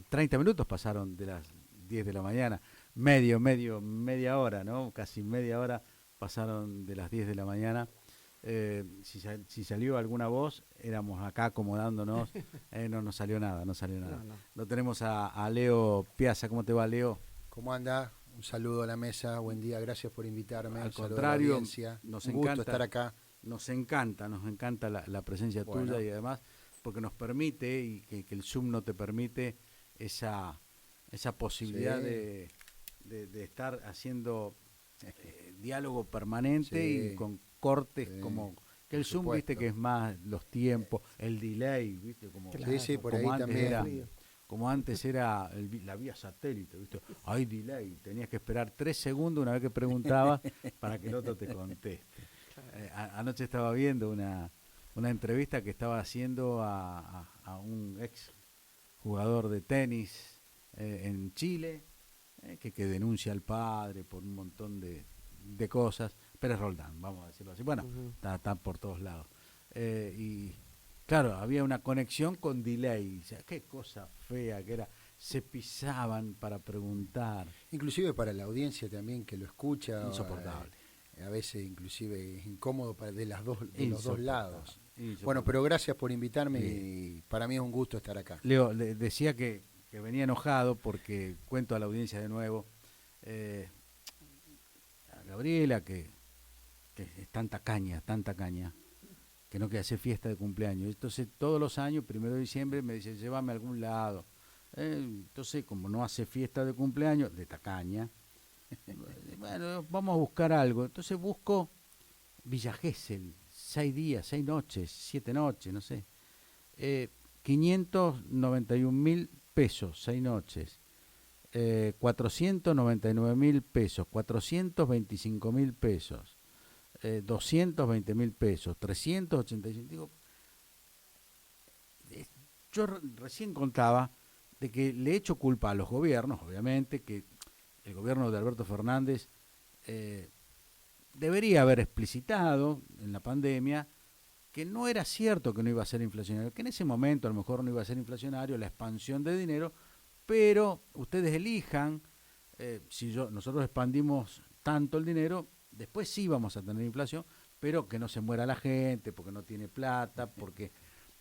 30 minutos pasaron de las 10 de la mañana, media hora, ¿no? Casi media hora pasaron de las 10 de la mañana. Si salió alguna voz, éramos acá acomodándonos, no nos salió nada, no salió nada. No. Lo tenemos a Leo Piazza. ¿Cómo te va, Leo? ¿Cómo anda? Un saludo a la mesa, buen día, gracias por invitarme. Al Un saludo a la contrario, audiencia. nos Un gusto encanta estar acá. Nos encanta la presencia Bueno. tuya, y además porque nos permite, y que el Zoom no te permite, esa posibilidad Sí. de estar haciendo diálogo permanente Sí. y con cortes, Sí, como que el por Zoom, viste, supuesto. que es más los tiempos, el delay, viste, como, Claro. Sí, sí, por como ahí antes también. era, como antes era la vía satélite, viste, hay delay, tenías que esperar 3 segundos una vez que preguntabas para que el otro te conteste. Anoche estaba viendo una entrevista que estaba haciendo a un ex jugador de tenis en Chile, que denuncia al padre por un montón de cosas. Pérez Roldán, vamos a decirlo así. Bueno, está por todos lados. Y claro, había una conexión con delay. O sea, qué cosa fea que era. Se pisaban para preguntar. Inclusive para la audiencia también que lo escucha. Insoportable. A veces inclusive es incómodo de los dos Insoportable. lados. Insoportable. Bueno, pero gracias por invitarme Bien. y para mí es un gusto estar acá. Leo, le decía que venía enojado porque cuento a la audiencia de nuevo, a Gabriela, que es tan tacaña, que no quiere hacer fiesta de cumpleaños. Entonces todos los años, 1 de diciembre, me dice, llévame a algún lado. Entonces, como no hace fiesta de cumpleaños, de tacaña, bueno, vamos a buscar algo. Entonces busco Villa Gesell, 6 días, 6 noches, 7 noches, no sé. 591.000 pesos, 6 noches. 499.000 pesos, 425.000 pesos, 220.000 pesos, 385. Digo, yo recién contaba de que le echo culpa a los gobiernos, obviamente, que el gobierno de Alberto Fernández debería haber explicitado en la pandemia que no era cierto que no iba a ser inflacionario, que en ese momento a lo mejor no iba a ser inflacionario la expansión de dinero, pero ustedes elijan, si nosotros expandimos tanto el dinero, después sí vamos a tener inflación, pero que no se muera la gente, porque no tiene plata, porque...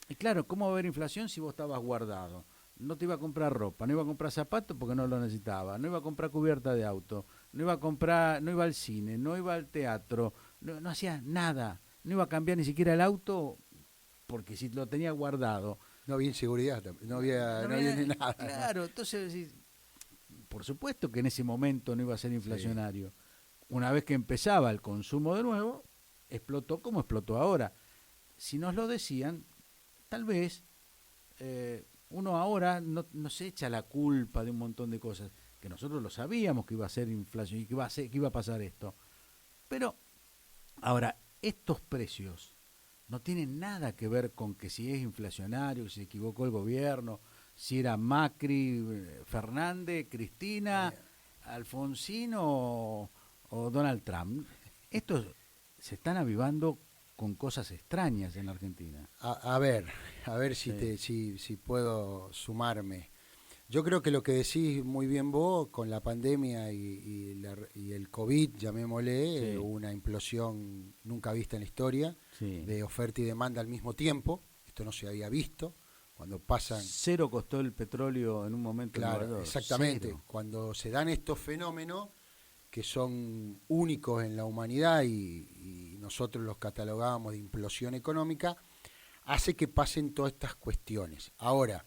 Y claro, ¿cómo va a haber inflación si vos estabas guardado? No te iba a comprar ropa, no iba a comprar zapatos porque no lo necesitaba, no iba a comprar cubierta de auto, no iba al cine, no iba al teatro, no hacía nada, no iba a cambiar ni siquiera el auto porque si lo tenía guardado. No había inseguridad, no había ni nada. Claro, entonces, por supuesto que en ese momento no iba a ser inflacionario. Sí. Una vez que empezaba el consumo de nuevo, explotó como explotó ahora. Si nos lo decían, tal vez uno ahora no se echa la culpa de un montón de cosas, que nosotros lo sabíamos que iba a ser inflación y que iba a pasar esto. Pero ahora, estos precios no tienen nada que ver con que si es inflacionario, si se equivocó el gobierno, si era Macri, Fernández, Cristina, Alfonsino o Donald Trump. Estos se están avivando con cosas extrañas en la Argentina. A ver si puedo sumarme. Yo creo que lo que decís muy bien vos, con la pandemia y el COVID, llamémosle, una implosión nunca vista en la historia, de oferta y demanda al mismo tiempo. Esto no se había visto. Cuando pasan... Cero costó el petróleo en un momento. Claro, exactamente. Cero. Cuando se dan estos fenómenos que son únicos en la humanidad y nosotros los catalogábamos de implosión económica, hace que pasen todas estas cuestiones. Ahora,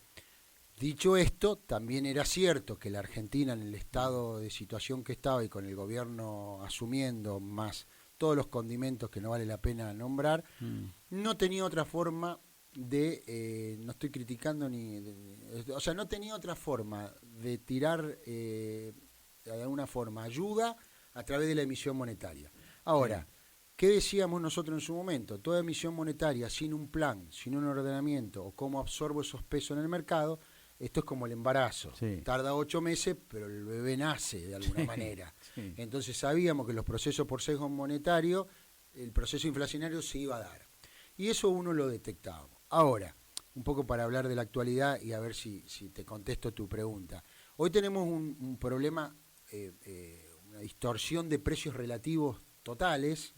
dicho esto, también era cierto que la Argentina, en el estado de situación que estaba y con el gobierno asumiendo más todos los condimentos que no vale la pena nombrar, no tenía otra forma no estoy criticando no tenía otra forma de tirar de alguna forma ayuda a través de la emisión monetaria. Ahora, ¿qué decíamos nosotros en su momento? Toda emisión monetaria sin un plan, sin un ordenamiento o cómo absorbo esos pesos en el mercado, esto es como el embarazo. Tarda 8 meses, pero el bebé nace de alguna manera. Entonces sabíamos que los procesos por sesgo monetario, el proceso inflacionario se iba a dar. Y eso uno lo detectaba. Ahora, un poco para hablar de la actualidad y a ver si te contesto tu pregunta. Hoy tenemos un problema, una distorsión de precios relativos totales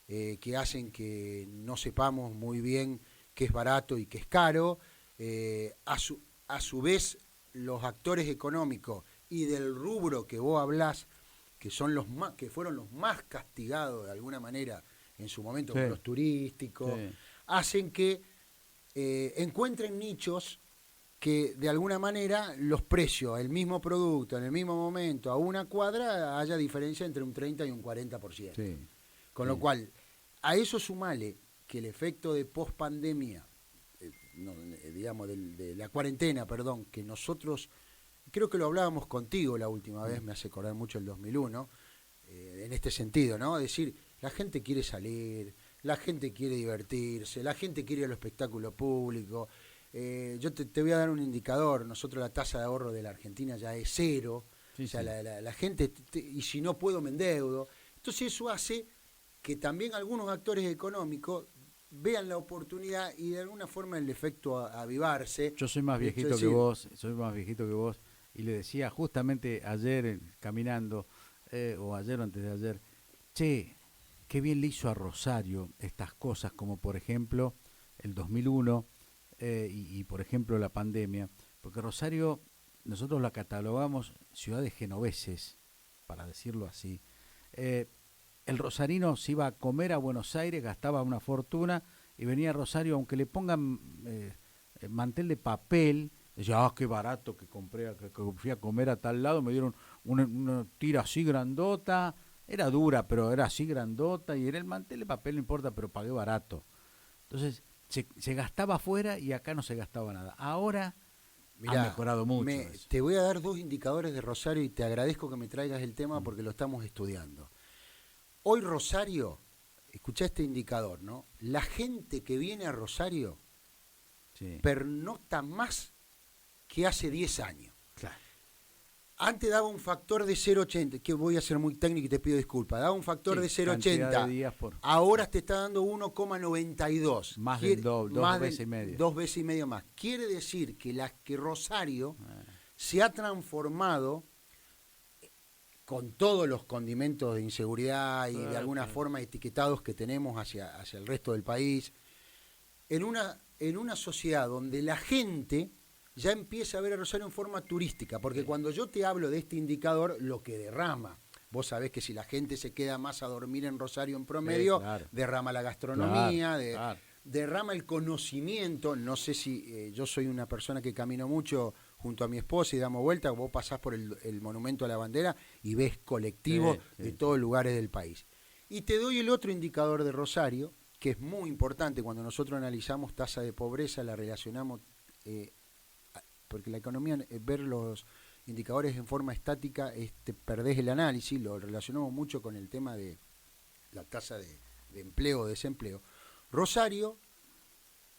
que hacen que no sepamos muy bien qué es barato y qué es caro. A su vez, los actores económicos y del rubro que vos hablás, que son que fueron los más castigados de alguna manera en su momento, sí, con los turísticos, sí, hacen que encuentren nichos que de alguna manera los precios, el mismo producto, en el mismo momento, a una cuadra, haya diferencia entre un 30 y un 40%. Sí, con lo cual, a eso sumale que el efecto de pospandemia, digamos, de la cuarentena, perdón, que nosotros, creo que lo hablábamos contigo la última vez, me hace acordar mucho el 2001, en este sentido, ¿no? Es decir, la gente quiere salir, la gente quiere divertirse, la gente quiere ir al espectáculo público. Yo te voy a dar un indicador. Nosotros la tasa de ahorro de la Argentina ya es 0. Sí, o sea, sí, la gente, y si no puedo me endeudo. Entonces eso hace que también algunos actores económicos vean la oportunidad y de alguna forma el efecto avivarse. Yo soy más viejito que vos, y le decía justamente ayer caminando, o ayer o antes de ayer, che, qué bien le hizo a Rosario estas cosas, como por ejemplo el 2001 y por ejemplo la pandemia, porque Rosario nosotros la catalogamos ciudad de genoveses, para decirlo así. El rosarino se iba a comer a Buenos Aires, gastaba una fortuna y venía a Rosario, aunque le pongan mantel de papel, decía, qué barato que compré, que fui a comer a tal lado, me dieron una tira así grandota, era dura, pero era así grandota, y era el mantel de papel, no importa, pero pagué barato. Entonces, se gastaba afuera y acá no se gastaba nada. Ahora ha mejorado mucho. Te voy a dar 2 indicadores de Rosario y te agradezco que me traigas el tema porque lo estamos estudiando. Hoy Rosario, escuchá este indicador, ¿no? La gente que viene a Rosario pernocta más que hace 10 años. Claro. Antes daba un factor de 0,80, que voy a ser muy técnico y te pido disculpas, daba un factor de 0,80, ahora te está dando 1,92. Más del doble, 2 veces y medio. 2 veces y medio más. Quiere decir que Rosario se ha transformado, con todos los condimentos de inseguridad y de alguna forma etiquetados que tenemos hacia el resto del país, en una sociedad donde la gente ya empieza a ver a Rosario en forma turística, porque cuando yo te hablo de este indicador, lo que derrama, vos sabés que si la gente se queda más a dormir en Rosario en promedio, derrama la gastronomía, derrama el conocimiento. No sé si yo soy una persona que camino mucho junto a mi esposa y damos vuelta, vos pasás por el Monumento a la Bandera y ves colectivos de todos lugares del país. Y te doy el otro indicador de Rosario, que es muy importante cuando nosotros analizamos tasa de pobreza, la relacionamos, porque la economía, ver los indicadores en forma estática, perdés el análisis, lo relacionamos mucho con el tema de la tasa de empleo o desempleo. Rosario,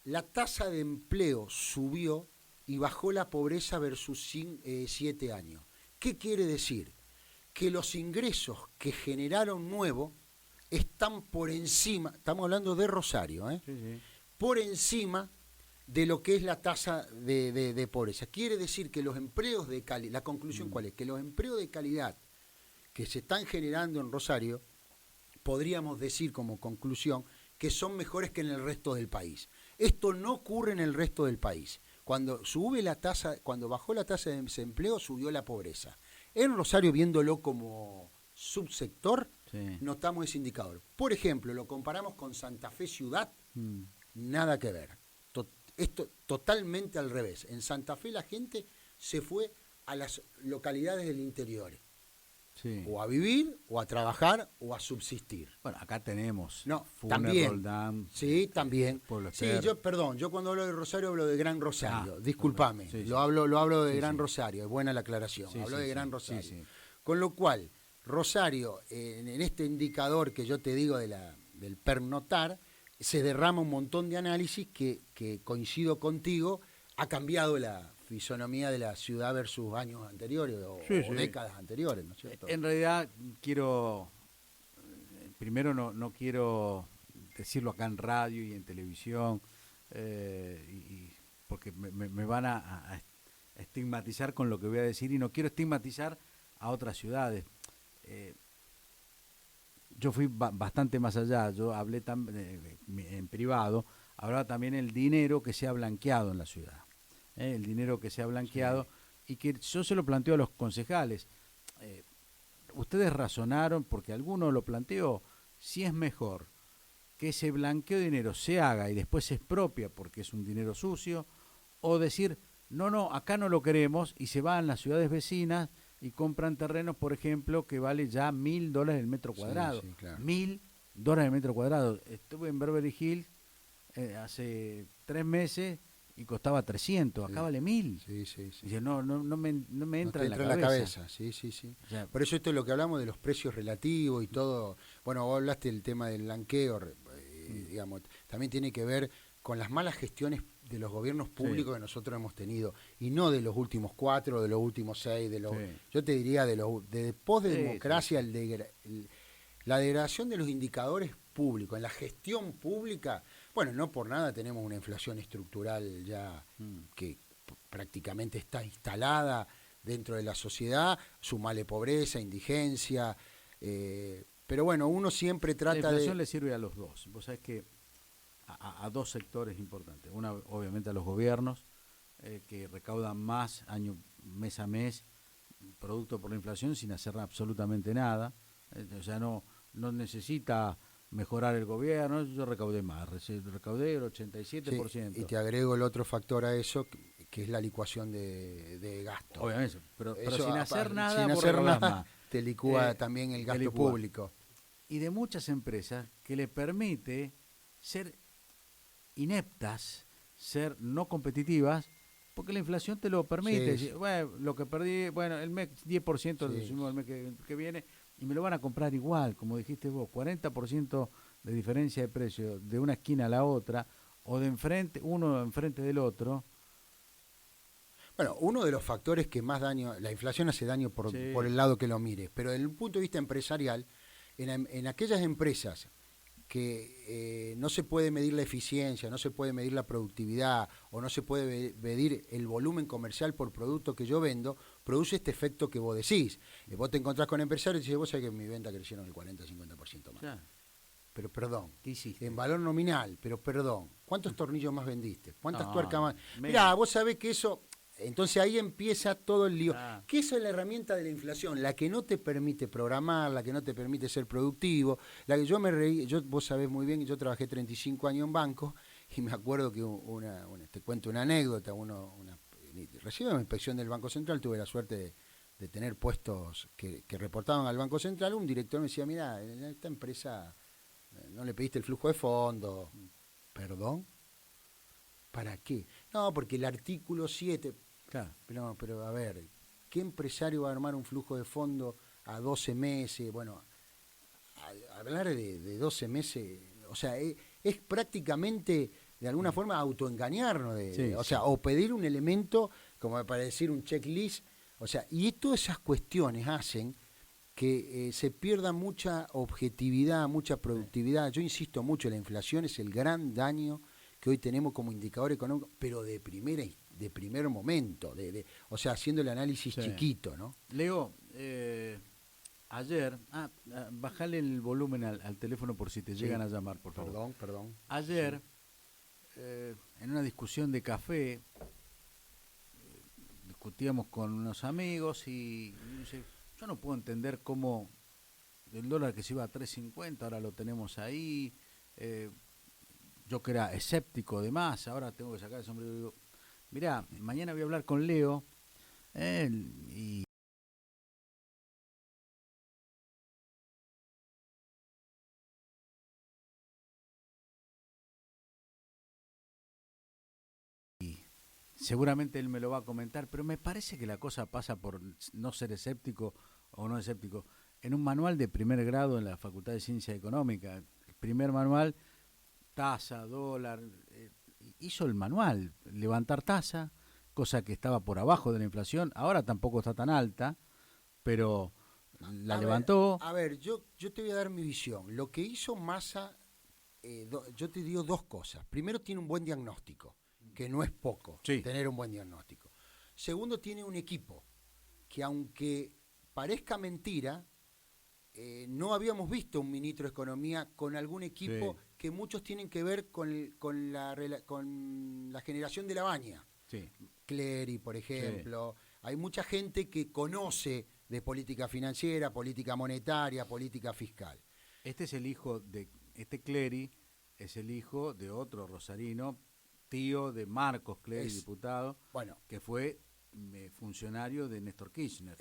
la tasa de empleo subió y bajó la pobreza versus 7 años. ¿Qué quiere decir? Que los ingresos que generaron nuevos están por encima, estamos hablando de Rosario, por encima de lo que es la tasa de pobreza. Quiere decir que los empleos de calidad, la conclusión ¿cuál es? Que los empleos de calidad que se están generando en Rosario, podríamos decir como conclusión que son mejores que en el resto del país. Esto no ocurre en el resto del país. Cuando bajó la tasa de desempleo, subió la pobreza. En Rosario, viéndolo como subsector, notamos ese indicador. Por ejemplo, lo comparamos con Santa Fe Ciudad, nada que ver. Esto totalmente al revés. En Santa Fe la gente se fue a las localidades del interior. O a vivir, o a trabajar, o a subsistir. Bueno, acá tenemos. También. Roldán, también. Yo cuando hablo de Rosario hablo de Gran Rosario. Discúlpame. Lo hablo de Gran Rosario. Es buena la aclaración. Hablo de Gran Rosario. Con lo cual, Rosario, en este indicador que yo te digo del pernoctar, se derrama un montón de análisis que coincido contigo, ha cambiado la fisonomía de la ciudad versus años anteriores o décadas anteriores, ¿no es cierto? En realidad primero no quiero decirlo acá en radio y en televisión, porque me van a estigmatizar con lo que voy a decir y no quiero estigmatizar a otras ciudades. Yo fui bastante más allá, yo hablé en privado, hablaba también el dinero que se ha blanqueado en la ciudad, el dinero que se ha blanqueado, sí. Y que yo se lo planteo a los concejales. Ustedes razonaron, porque alguno lo planteó, si es mejor que ese blanqueo de dinero se haga y después se expropia porque es un dinero sucio, o decir, no, acá no lo queremos, y se van a las ciudades vecinas y compran terrenos, por ejemplo, que vale ya $1.000 el metro cuadrado. Sí, claro. $1.000 el metro cuadrado. Estuve en Beverly Hills hace 3 meses y costaba 300, Sí. Acá vale 1.000. Sí. Dice, no me entra en la cabeza. Sí. O sea, por eso esto es lo que hablamos de los precios relativos y todo. Bueno, vos hablaste del tema del blanqueo, digamos, también tiene que ver con las malas gestiones de los gobiernos públicos, sí, que nosotros hemos tenido, y no de los últimos 4, de los últimos 6, sí, yo te diría de post-democracia, sí. La degradación de los indicadores públicos, en la gestión pública. Bueno, no por nada tenemos una inflación estructural ya que prácticamente está instalada dentro de la sociedad, sumale pobreza, indigencia, pero bueno, uno siempre trata de... La inflación le sirve a los dos. Vos sabés que a dos sectores importantes. Una, obviamente, a los gobiernos, que recaudan más mes a mes, producto por la inflación, sin hacer absolutamente nada. O sea, no necesita mejorar el gobierno. Yo recaudé más, recaudé el 87%. Sí, y te agrego el otro factor a eso, que es la licuación de gasto. Obviamente, pero eso, sin hacer nada, sin hacer nada, más. Te licúa también el gasto público. Y de muchas empresas que le permite ser ineptas, ser no competitivas, porque la inflación te lo permite. Sí. Bueno, lo que perdí, el mes 10% lo subimos el mes que viene, y me lo van a comprar igual, como dijiste vos, 40% de diferencia de precio de una esquina a la otra, o de enfrente, uno enfrente del otro. Bueno, uno de los factores que más daño, la inflación hace daño por el lado que lo mires, pero desde el punto de vista empresarial, en aquellas empresas que no se puede medir la eficiencia, no se puede medir la productividad o no se puede medir el volumen comercial por producto que yo vendo, produce este efecto que vos decís. Vos te encontrás con empresarios y decís, vos sabés que mi venta crecieron el 40-50% más. Ya. Pero perdón, ¿qué hiciste? En valor nominal, pero perdón, ¿cuántos tornillos más vendiste? ¿Cuántas tuercas más? Mirá, vos sabés que eso... Entonces ahí empieza todo el lío. ¿Qué es la herramienta de la inflación? La que no te permite programar, la que no te permite ser productivo, la que yo me reí, vos sabés muy bien que yo trabajé 35 años en banco y me acuerdo que te cuento una anécdota, recién una inspección del Banco Central, tuve la suerte de tener puestos que reportaban al Banco Central, un director me decía, mira, en esta empresa no le pediste el flujo de fondos. ¿Perdón? ¿Para qué? No, porque el artículo 7... Claro. Pero a ver, ¿qué empresario va a armar un flujo de fondo a 12 meses? Bueno, hablar de 12 meses, o sea, es prácticamente de alguna forma autoengañarnos, o pedir un elemento, como para decir un checklist, o sea, y todas esas cuestiones hacen que se pierda mucha objetividad, mucha productividad. Yo insisto mucho, la inflación es el gran daño que hoy tenemos como indicador económico, pero de primer momento, o sea, haciendo el análisis chiquito, ¿no? Leo, ayer, bajale el volumen al teléfono por si te llegan a llamar, por favor. Perdón. Ayer, en una discusión de café, discutíamos con unos amigos y yo no puedo entender cómo el dólar que se iba a 3.50, ahora lo tenemos ahí, yo que era escéptico de más, ahora tengo que sacar el sombrero y digo, mirá, mañana voy a hablar con Leo y seguramente él me lo va a comentar, pero me parece que la cosa pasa por no ser escéptico o no escéptico. En un manual de primer grado en la Facultad de Ciencia Económica, el primer manual, tasa, dólar, hizo el manual, levantar tasa, cosa que estaba por abajo de la inflación, ahora tampoco está tan alta, pero la levantó. A ver, yo te voy a dar mi visión. Lo que hizo Massa, yo te digo dos cosas. Primero, tiene un buen diagnóstico, que no es poco Sí. tener un buen diagnóstico. Segundo, tiene un equipo que, aunque parezca mentira, no habíamos visto un ministro de Economía con algún equipo que muchos tienen que ver con la generación de la baña. Sí. Clery, por ejemplo. Hay mucha gente que conoce de política financiera, política monetaria, política fiscal. Este es el hijo de, este Clery es el hijo de otro rosarino, tío de Marcos Clery, diputado, que fue funcionario de Néstor Kirchner.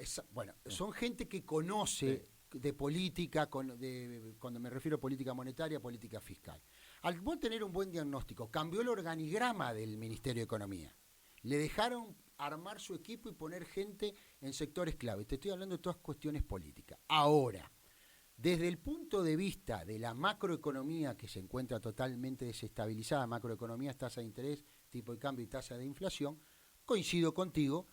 Son gente que conoce de política, cuando me refiero a política monetaria, política fiscal. Al vos tener un buen diagnóstico, cambió el organigrama del Ministerio de Economía. Le dejaron armar su equipo y poner gente en sectores clave. Te estoy hablando de todas cuestiones políticas. Ahora, desde el punto de vista de la macroeconomía, que se encuentra totalmente desestabilizada, macroeconomía, tasa de interés, tipo de cambio y tasa de inflación, coincido contigo,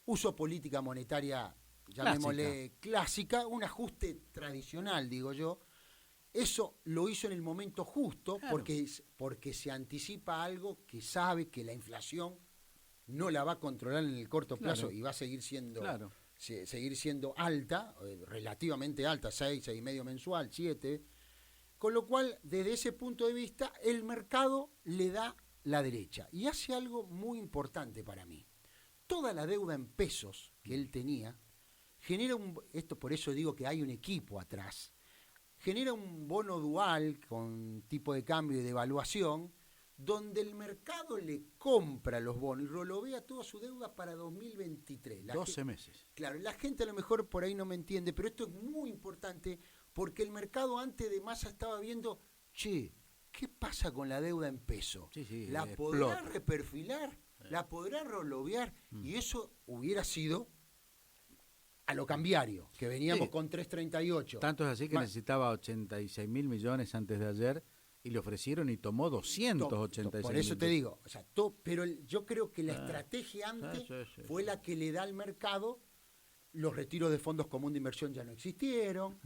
uso política monetaria, llamémosle clásica, un ajuste tradicional, digo yo. Eso lo hizo en el momento justo, claro, porque se anticipa algo que sabe que la inflación no la va a controlar en el corto plazo, claro, y va a seguir siendo, claro, seguir siendo alta, relativamente alta, 6,5 mensual, 7, con lo cual, desde ese punto de vista, el mercado le da la derecha. Y hace algo muy importante para mí. Toda la deuda en pesos que él tenía, genera esto por eso digo que hay un equipo atrás, genera un bono dual con tipo de cambio y de evaluación, donde el mercado le compra los bonos y rolobea toda su deuda para 2023. 12 meses. Claro, la gente a lo mejor por ahí no me entiende, pero esto es muy importante porque el mercado antes de Massa estaba viendo, che, ¿qué pasa con la deuda en peso? ¿La podrá reperfilar? ¿La podrá rolobear? Y eso hubiera sido a lo cambiario, que veníamos con 3.38. Tanto es así que necesitaba 86 mil millones antes de ayer y le ofrecieron y tomó 286. Por eso te digo, o sea, pero yo creo que la estrategia antes fue la que le da al mercado. Los retiros de fondos comunes de inversión ya no existieron.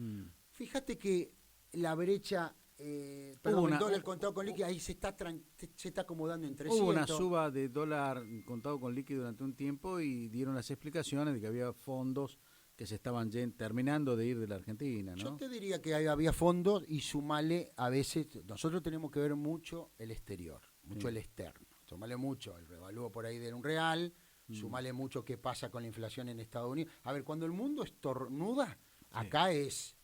Fíjate que la brecha, el dólar contado con líquido, ahí se está acomodando en 300. Hubo una suba de dólar contado con líquido durante un tiempo y dieron las explicaciones de que había fondos que se estaban terminando de ir de la Argentina, ¿no? Yo te diría que había fondos y sumale a veces, nosotros tenemos que ver mucho el exterior, mucho el externo, sumale mucho el revalúo por ahí de un real, sumale mucho qué pasa con la inflación en Estados Unidos. A ver, cuando el mundo estornuda, acá es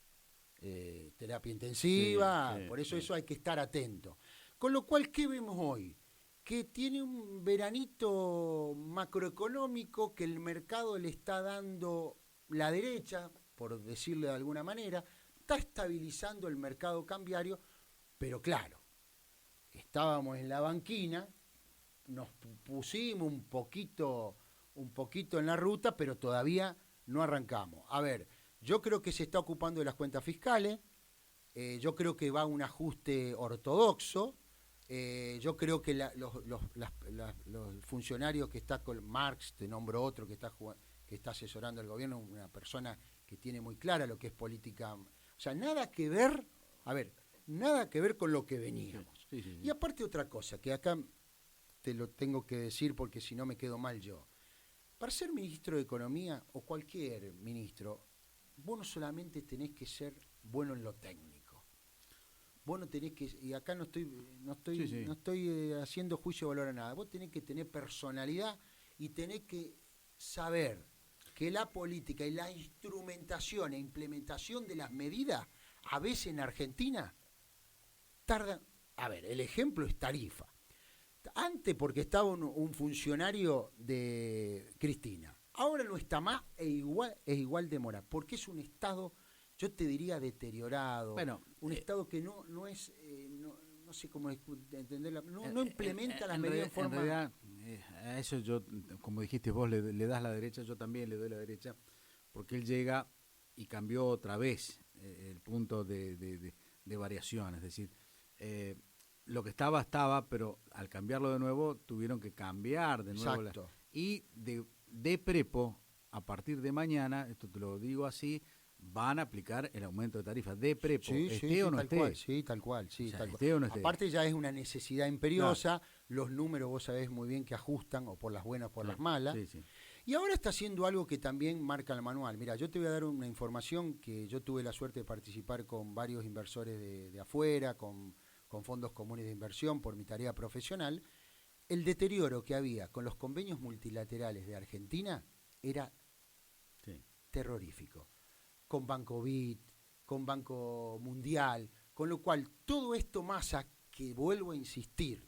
terapia intensiva, por eso eso hay que estar atento. Con lo cual, ¿qué vemos hoy? Que tiene un veranito macroeconómico que el mercado le está dando la derecha, por decirlo de alguna manera, está estabilizando el mercado cambiario, pero claro, estábamos en la banquina, nos pusimos un poquito en la ruta, pero todavía no arrancamos. A ver, yo creo que se está ocupando de las cuentas fiscales, yo creo que va un ajuste ortodoxo, yo creo que los funcionarios que está con Marx, te nombro otro que está asesorando al gobierno, una persona que tiene muy clara lo que es política, o sea, nada que ver con lo que veníamos. Y aparte otra cosa, que acá te lo tengo que decir porque si no me quedo mal yo. Para ser ministro de Economía o cualquier ministro, vos no solamente tenés que ser bueno en lo técnico. Vos no tenés que, y acá no estoy haciendo juicio de valor a nada, vos tenés que tener personalidad y tenés que saber que la política y la instrumentación e implementación de las medidas, a veces en Argentina, tardan. A ver, el ejemplo es tarifa. Antes porque estaba un funcionario de Cristina, ahora no está más, es igual demora, porque es un Estado, yo te diría deteriorado, un Estado que no es, no sé cómo entenderla, no implementa las medidas en forma. En realidad, a eso yo, como dijiste vos, le das la derecha, yo también le doy la derecha, porque él llega y cambió otra vez el punto de variación, es decir, lo que estaba, pero al cambiarlo de nuevo tuvieron que cambiar de nuevo. Exacto. Y de prepo, a partir de mañana, esto te lo digo así, van a aplicar el aumento de tarifas de prepo, esté o no esté. Tal cual. Esté o no esté. Aparte ya es una necesidad imperiosa, los números vos sabés muy bien que ajustan, o por las buenas o por las malas. Sí, sí. Y ahora está haciendo algo que también marca el manual. Mira, yo te voy a dar una información que yo tuve la suerte de participar con varios inversores de afuera, con fondos comunes de inversión por mi tarea profesional. El deterioro que había con los convenios multilaterales de Argentina era terrorífico. Con Banco BID, con Banco Mundial, con lo cual todo esto Massa, que vuelvo a insistir,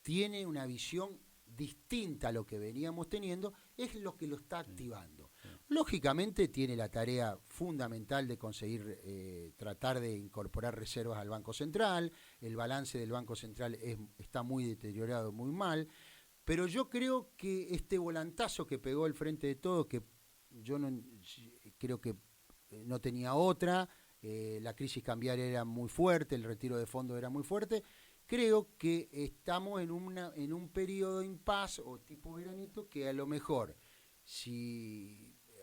tiene una visión distinta a lo que veníamos teniendo, es lo que lo está activando. Lógicamente tiene la tarea fundamental de conseguir tratar de incorporar reservas al Banco Central. El balance del Banco Central está muy deteriorado, muy mal, pero yo creo que este volantazo que pegó el Frente de Todos, que yo no creo que no tenía otra, la crisis cambiaria era muy fuerte, el retiro de fondos era muy fuerte. Creo que estamos en un periodo de impas o tipo veranito que a lo mejor,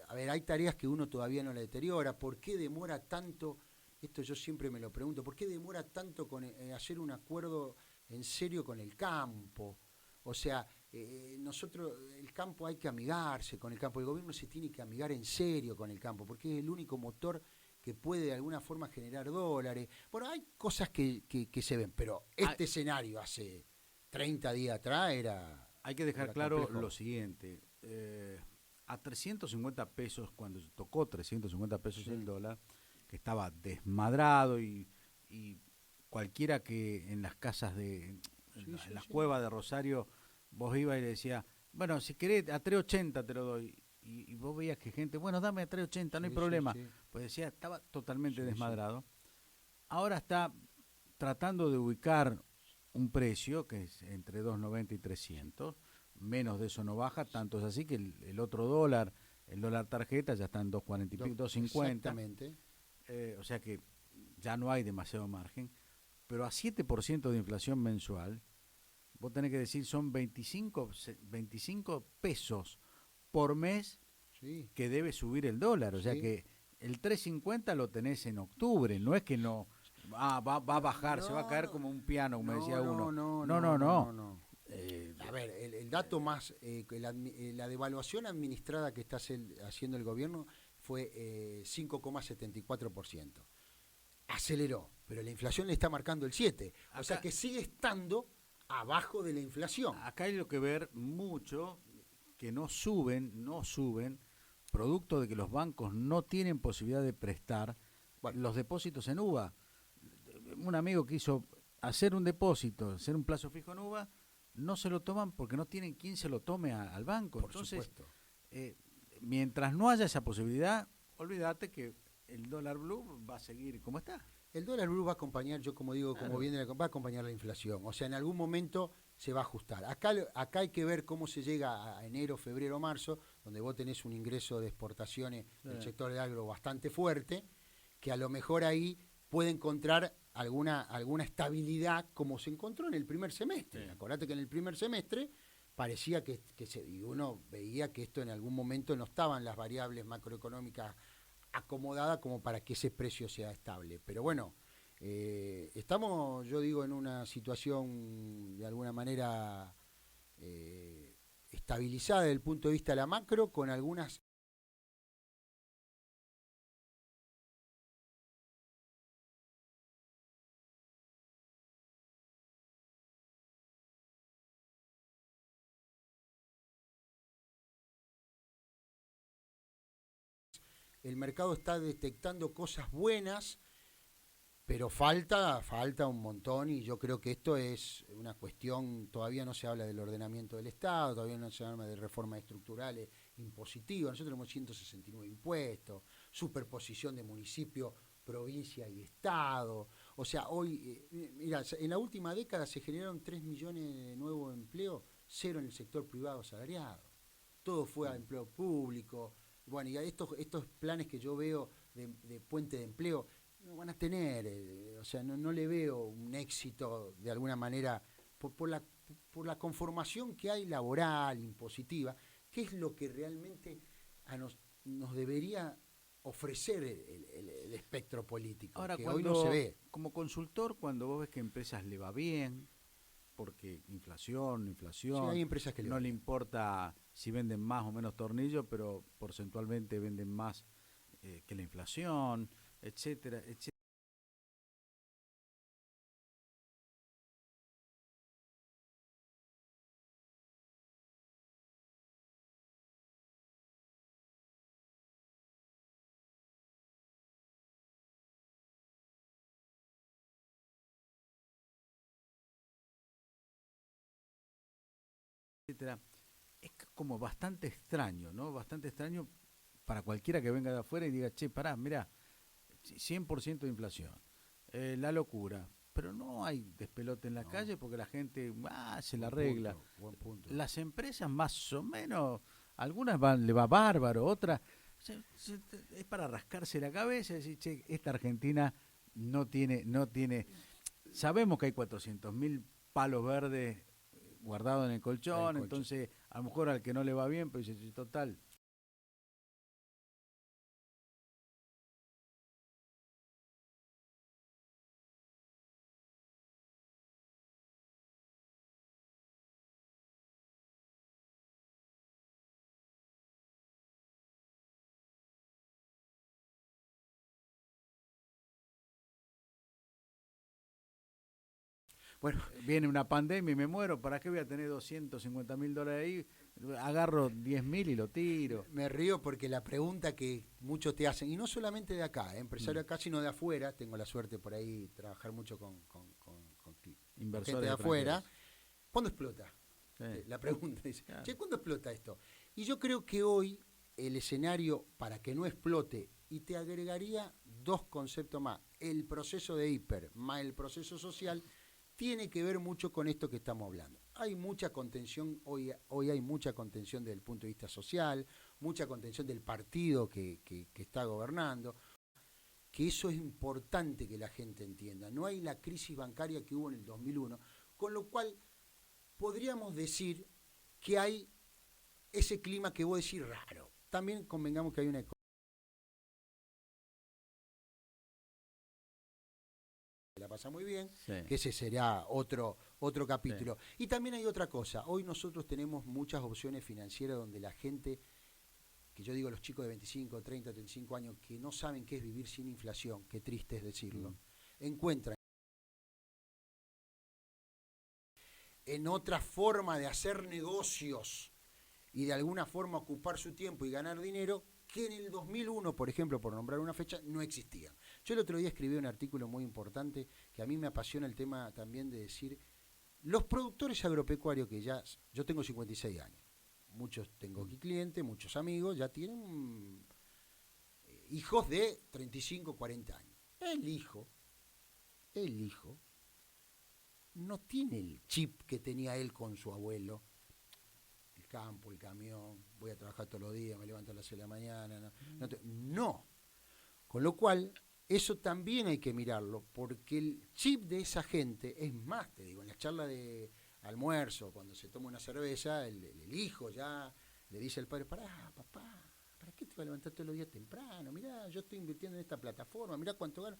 hay tareas que uno todavía no le deteriora. ¿Por qué demora tanto? Esto yo siempre me lo pregunto. ¿Por qué demora tanto con hacer un acuerdo en serio con el campo? O sea, nosotros, el campo hay que amigarse con el campo. El gobierno se tiene que amigar en serio con el campo, porque es el único motor que puede de alguna forma generar dólares. Bueno, hay cosas que se ven, pero este escenario hace 30 días atrás era... Hay que dejar claro complejo. Lo siguiente. A 350 pesos, cuando tocó 350 pesos el dólar, que estaba desmadrado y cualquiera que en las casas en las cuevas de Rosario, vos ibas y le decías, bueno, si querés a 3.80 te lo doy. Y vos veías que gente, bueno, dame a 3.80, no hay problema. Pues decía, estaba totalmente desmadrado. Ahora está tratando de ubicar un precio que es entre 2.90 y 300. Menos de eso no baja, tanto es así que el otro dólar, el dólar tarjeta, ya está en 2.40 y pico, 2.50. Exactamente. O sea que ya no hay demasiado margen. Pero a 7% de inflación mensual, vos tenés que decir, son 25 pesos por mes que debe subir el dólar. O sea que el 3.50 lo tenés en octubre, no es que no va a bajar, se va a caer como un piano, como decía uno. No. A ver, el dato más, la devaluación administrada que está haciendo el gobierno fue 5,74%. Aceleró, pero la inflación le está marcando el 7%. O sea que sigue estando abajo de la inflación. Acá hay lo que ver mucho, que no suben, producto de que los bancos no tienen posibilidad de prestar los depósitos en UVA. Un amigo quiso hacer un depósito, hacer un plazo fijo en UVA, no se lo toman porque no tienen quien se lo tome al banco. Por Entonces, supuesto. Mientras no haya esa posibilidad, olvídate que el dólar blue va a seguir como está. El dólar blue va a acompañar, yo como digo, como viene, va a acompañar la inflación. O sea, en algún momento se va a ajustar. Acá hay que ver cómo se llega a enero, febrero, marzo, donde vos tenés un ingreso de exportaciones del sector del agro bastante fuerte, que a lo mejor ahí puede encontrar alguna estabilidad como se encontró en el primer semestre. Acordate que en el primer semestre parecía y uno veía que esto en algún momento no estaban las variables macroeconómicas acomodadas como para que ese precio sea estable. Pero bueno, estamos, yo digo, en una situación de alguna manera estabilizada desde el punto de vista de la macro, con algunas... El mercado está detectando cosas buenas, pero falta un montón, y yo creo que esto es una cuestión, todavía no se habla del ordenamiento del Estado, todavía no se habla de reformas estructurales impositivas. Nosotros tenemos 169 impuestos, superposición de municipio, provincia y Estado. O sea, hoy, mira, en la última década se generaron 3 millones de nuevos empleos, 0 en el sector privado asalariado. Todo fue a empleo público. Bueno, y estos planes que yo veo de puente de empleo no van a tener, o sea, no le veo un éxito de alguna manera por la conformación que hay laboral, impositiva, que es lo que realmente nos debería ofrecer el espectro político. Ahora, que hoy no se ve. Como consultor, cuando vos ves que a empresas le va bien, porque Sí, inflación, hay empresas que le no le varían. importa si venden más o menos tornillos, pero porcentualmente venden más que la inflación, etcétera, etcétera. Es como bastante extraño, ¿no? Bastante extraño para cualquiera que venga de afuera y diga, che, pará, mirá, 100% de inflación, la locura, pero no hay despelote en la No, calle porque la gente se la buen arregla. punto, buen punto. Las empresas más o menos, algunas le va bárbaro, otras es para rascarse la cabeza y decir, che, esta Argentina no tiene, sabemos que hay 400.000 palos verdes guardados en el En el colchón, colchón. entonces a lo mejor al que no le va bien, pues dice, total. Bueno, Viene una pandemia y me muero, ¿para qué voy a tener $250.000 ahí? Agarro 10.000 y lo tiro. me río porque la pregunta que muchos te hacen, y no solamente de acá, empresario Mm. acá, sino de afuera, tengo la suerte por ahí de trabajar mucho con gente Inversores de afuera, extranjeros. ¿cuándo explota? Sí, La pregunta dice, claro. che, ¿cuándo explota esto? Y yo creo que hoy el escenario para que no explote, y te agregaría dos conceptos más, el proceso de hiper más el proceso social, tiene que ver mucho con esto que estamos hablando. Hay mucha contención, hoy hay mucha contención desde el punto de vista social, mucha contención del partido que está gobernando, que eso es importante que la gente entienda. No hay la crisis bancaria que hubo en el 2001, con lo cual podríamos decir que hay ese clima que vos decís raro. También convengamos que hay una economía que la pasa muy bien, Sí, que ese será otro sí. capítulo. Y también hay otra cosa. Hoy nosotros tenemos muchas opciones financieras donde la gente, que yo digo los chicos de 25, 30, 35 años, que no saben qué es vivir sin inflación, qué triste es decirlo, Mm. encuentran en otra forma de hacer negocios y de alguna forma ocupar su tiempo y ganar dinero que en el 2001, por ejemplo, por nombrar una fecha, no existían. Yo el otro día escribí un artículo muy importante que a mí me apasiona el tema también de decir, los productores agropecuarios que ya, yo tengo 56 años, muchos tengo aquí clientes, muchos amigos, ya tienen hijos de 35, 40 años. El hijo no tiene el chip que tenía él con su abuelo, el campo, el camión, voy a trabajar todos los días, me levanto a las 6 de la mañana. No. Con lo cual, eso también hay que mirarlo, porque el chip de esa gente, es más, te digo, en la charla de almuerzo, cuando se toma una cerveza, el hijo ya le dice al padre, pará, papá, ¿para qué te vas a levantar todos los días temprano? Mirá, yo estoy invirtiendo en esta plataforma, mirá cuánto gano.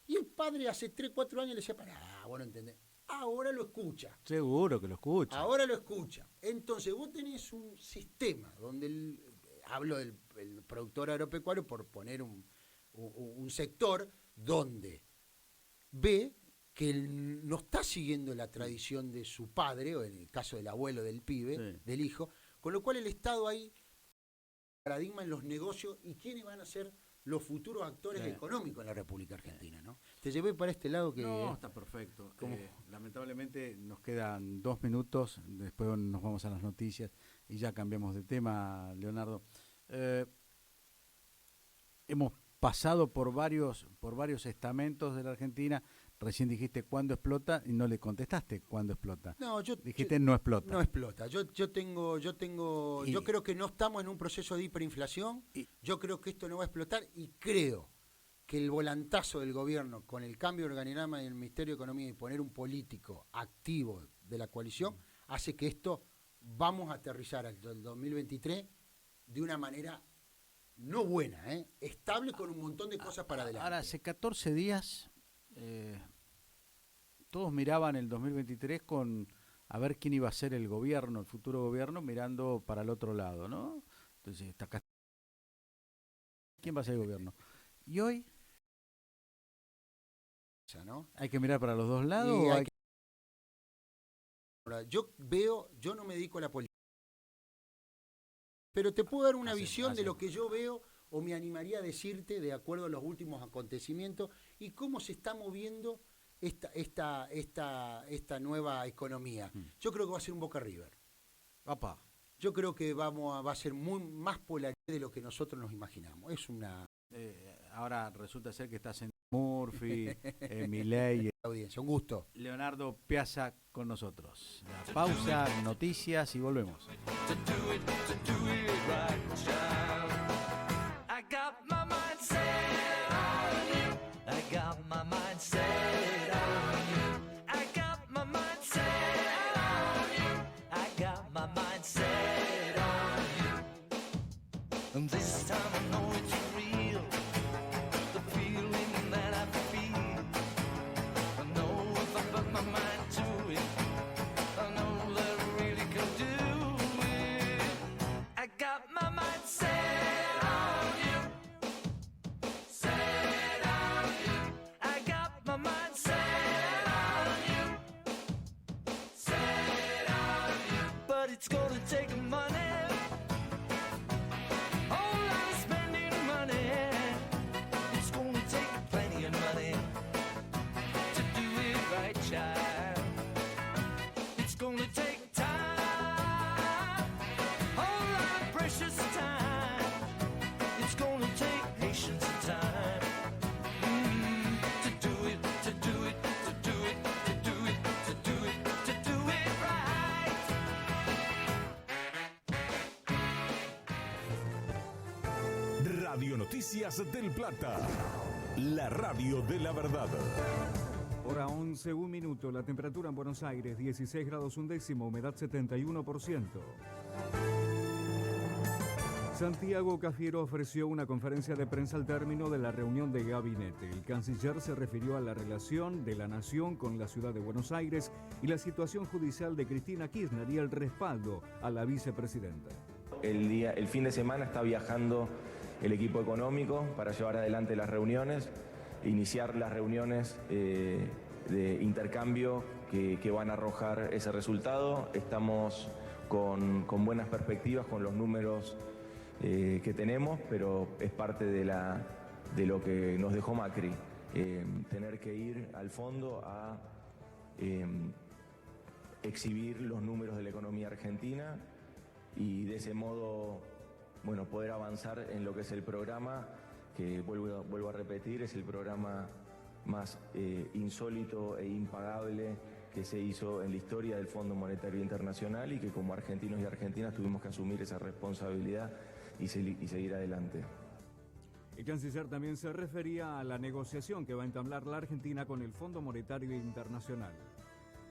Y el padre hace 3 4 años le decía, pará, vos no entendés. Ahora lo escucha. Seguro que lo escucha. Ahora lo escucha. Entonces vos tenés un sistema donde hablo del el productor agropecuario por poner un sector donde ve que él no está siguiendo la tradición de su padre, o en el caso del abuelo del pibe, Sí. del hijo, con lo cual el Estado ahí paradigma en los negocios y quiénes van a ser los futuros actores Sí. económicos en la República Argentina, ¿no? Te llevé para este lado que No, está perfecto. como Lamentablemente nos quedan 2 minutos, después nos vamos a las noticias y ya cambiamos de tema, Leonardo. Eh, Hemos pasado por varios estamentos de la Argentina. Recién dijiste cuándo explota y no le contestaste cuándo explota. no, Dijiste no no explota. explota. Yo Y, creo que no estamos en un proceso de hiperinflación. y- Yo creo que esto no va a explotar y creo que el volantazo del gobierno con el cambio de organigrama del Ministerio de Economía y poner un político activo de la coalición hace que esto vamos a aterrizar al 2023 de una manera no buena, estable con un montón de cosas para ahora, adelante. hace 14 días, todos miraban el 2023 con a ver quién iba a ser el gobierno, el futuro gobierno, mirando para el otro lado, ¿no? Entonces, está acá. ¿Quién va a ser el gobierno? Y hoy, ¿no? ¿hay que mirar para los dos lados? Y ¿O hay hay que... Yo no me dedico a la política, pero te puedo dar una visión de lo que yo veo, o me animaría a decirte, de acuerdo a los últimos acontecimientos, y cómo se está moviendo esta nueva economía. Yo creo que va a ser un Boca River. Papá. Yo creo que va a ser más polarizado de lo que nosotros nos imaginamos. Es una... Ahora resulta ser que estás en Murphy, Milei. Audiencia, un gusto. Leonardo Piazza con nosotros. La pausa, noticias y volvemos. This time I know it's real, the feeling that I feel. I know if I put my mind to it, I know that I really can do it. I got my mind set on you, set on you. I got my mind set on you, set on you. But it's gonna take money. It's gonna take time, whole lot of precious time. It's gonna take patience and time to do it, to do it, to do it, to do it, to do it, to do it right. Radio Noticias del Plata, la radio de la verdad. Hora 11, 1 minuto, la temperatura en Buenos Aires, 16 grados 1 décimo, humedad 71%. Santiago Cafiero ofreció una conferencia de prensa al término de la reunión de gabinete. El canciller se refirió a la relación de la nación con la ciudad de Buenos Aires y la situación judicial de Cristina Kirchner y el respaldo a la vicepresidenta. El fin de semana está viajando el equipo económico para llevar adelante las reuniones, iniciar las reuniones de intercambio que van a arrojar ese resultado. Estamos con buenas perspectivas, con los números que tenemos, pero es parte de lo que nos dejó Macri, tener que ir al fondo a exhibir los números de la economía argentina y de ese modo, bueno, poder avanzar en lo que es el programa, que vuelvo a repetir, es el programa más insólito e impagable que se hizo en la historia del Fondo Monetario Internacional y que como argentinos y argentinas tuvimos que asumir esa responsabilidad y seguir adelante. El canciller también se refería a la negociación que va a entablar la Argentina con el Fondo Monetario Internacional.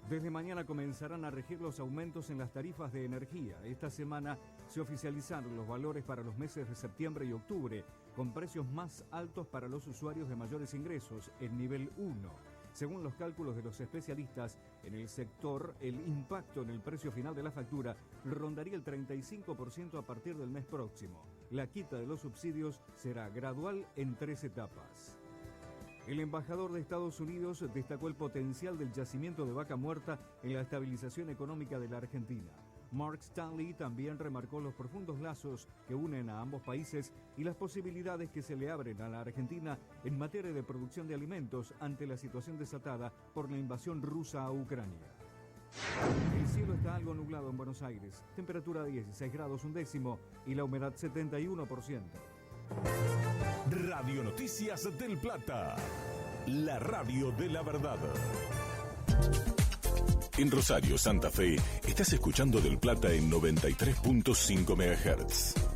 Desde mañana comenzarán a regir los aumentos en las tarifas de energía. Esta semana se oficializaron los valores para los meses de septiembre y octubre, con precios más altos para los usuarios de mayores ingresos, en nivel 1. Según los cálculos de los especialistas en el sector, el impacto en el precio final de la factura rondaría el 35% a partir del mes próximo. La quita de los subsidios será gradual en 3 etapas. El embajador de Estados Unidos destacó el potencial del yacimiento de Vaca Muerta en la estabilización económica de la Argentina. Mark Stanley también remarcó los profundos lazos que unen a ambos países y las posibilidades que se le abren a la Argentina en materia de producción de alimentos ante la situación desatada por la invasión rusa a Ucrania. El cielo está algo nublado en Buenos Aires, temperatura 16 grados 1 décimo y la humedad 71%. Radio Noticias del Plata, la radio de la verdad. En Rosario, Santa Fe, estás escuchando Del Plata en 93.5 MHz.